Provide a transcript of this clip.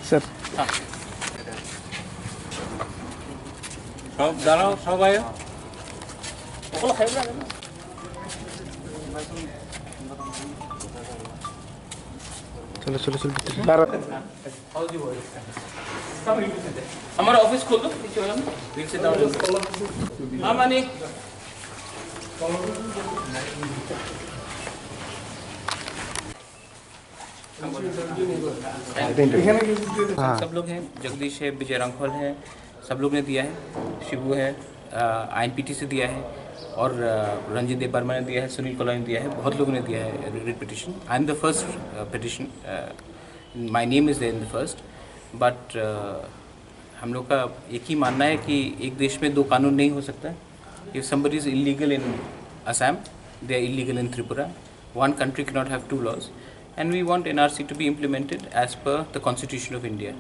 Sir দাঁড়াও সবাই चलो चलो चलो हमारा ऑफिस खोल दो नीचे वाला में वील से डाउन हाँ मानी सब लोग हैं, जगदीश है, विजय रंगफल है, सब लोग ने दिया है, शिबू है, INPT से दिया है और रंजीत देव वर्मा ने दिया है, सुनील कोला ने दिया है, बहुत लोगों ने दिया है writ petition. I am the first petition, my name is there in the first, but हम लोग का एक ही मानना है कि एक देश में दो कानून नहीं हो सकता। If somebody is illegal in Assam, they are illegal in Tripura. One country cannot have two laws, and we want NRC to be implemented as per the Constitution of India.